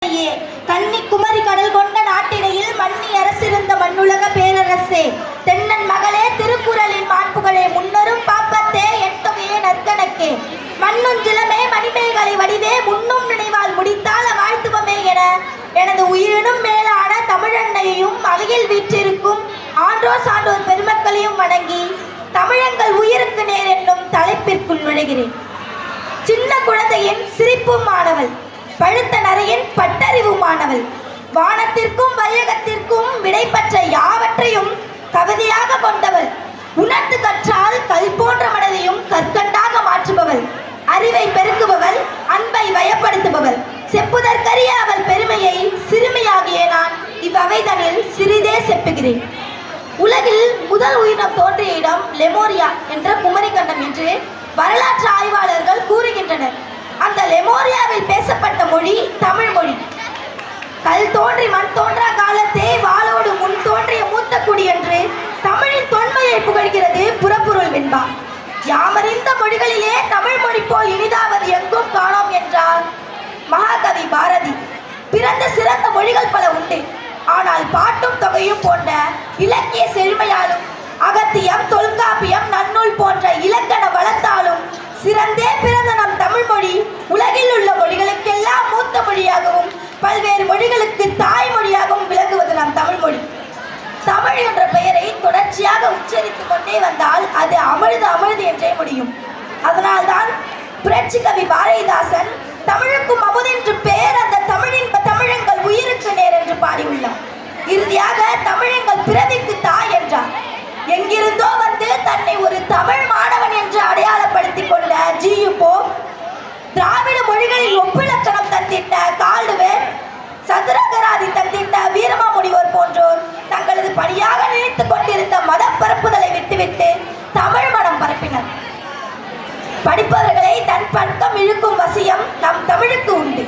கன்னிக்குமரி கடல் கொண்ட நாட்டிடையில் மன்னி அரசிருந்த மண்ணுலக பேரரசே, தென்னன் மகளே, திருக்குறளின் மாண்புகளே, முன்னரும் பாப்பத்தே, எட்டொகையே நற்கணக்கே, மண்ணுஞ்சிலமே மணிமேகலை வடிவே, முன்னும் நினைவால் முடித்தால் வாழ்த்துவமே என எனது உயிரினும் மேலான தமிழன்னையையும் அவையில் வீற்றிருக்கும் ஆன்றோர் சான்றோர் பெருமக்களையும் வணங்கி தமிழங்கள் உயிருக்கு நேர் என்னும் தலைப்பிற்குள் நுழைகிறேன். சின்ன குழந்தையின் சிரிப்புமானவள், பழுத்த நரையின் பட்டறிவுமானவள், வானத்திற்கும் வையகத்திற்கும் விடை பெற்ற யாவற்றையும் கவிதையாக கொண்டவள், உணர்ந்து கற்றால் கல் போன்ற மனதையும் கற்கண்டாக மாற்றுபவள், அறிவை பெருக்குபவள், அன்பை வயப்படுத்துபவள், செப்புதற்கரிய அவள் பெருமையை சிறுமியாகிய நான் இவ்வவைதனில் சிறிதே செப்புகிறேன். உலகில் முதல் உயிரினம் தோன்றிய இடம் லெமோரியா என்ற குமரிக்கண்டம் என்று வரலாற்று ஆய்வாளர்கள் கூறுகின்றனர். அந்த லெமோரியாவில் பேசப்பட்ட மொழி தமிழ் மொழி. கல் தோன்றி மண் தோன்றா காலத்தே வாளோடு முன் தோன்றிய மூத்த குடி என்று தமிழின் தொன்மையை புகழ்கிறது புறப்பொருள் வெண்பா. யாமறிந்த மொழிகளிலே தமிழ் மொழி போல் இனிதாவது எங்கும் காணோம் என்றார் மகாகவி பாரதி. பிறந்த சிறந்த மொழிகள் பல உண்டு. ஆனால் பாட்டும் தொகையும் போன்ற இலக்கிய செழுமையாலும் அகத்தியம், தொல்காப்பியம், நன்னூல் போன்ற இலக்கண வளத்தாலும் சிறந்தே பிறந்த நம் தமிழ் மொழி உலகில் உள்ள மொழிகளுக்கெல்லாம் மூத்த மொழியாகவும் பல்வேறு மொழிகளுக்கு தாய்மொழியாகவும் விளங்குவது நம் தமிழ் மொழி. தமிழ் என்ற பெயரை தொடர்ச்சியாக உச்சரித்துக் கொண்டே வந்தால் அது அமிழ்து அமிழ்து என்றே முடியும். அதனால்தான் புரட்சி கவி பாரதிதாசன் தமிழுக்கும் அமுதென்று பெயர் அந்த தமிழங்கள் உயிருக்கு நேர் என்று பாடியுள்ளார். இறுதியாக தமிழங்கள் பிறவிக்கு தாய் என்றார். எங்கிருந்தோ வந்து தன்னை ஒரு தமிழ் மாணவன் என்று அடையாளப்படுத்திக் கொண்ட ஜி.யு. போப், திராவிட மொழிகளில் ஒப்பிலக்கணம் தந்திட்ட கால்டுவெல், சதுரகராதி தந்திட்ட வீரமாமுனிவர் போன்றோர் தங்களது பணியாக நினைத்துக் கொண்டிருந்த மத பரப்புதலை விட்டுவிட்டு தமிழ் மனம் பரப்பினர். படிப்பவர்களை தன் பக்கம் இழுக்கும் வசியம் நம் தமிழுக்கு உண்டு.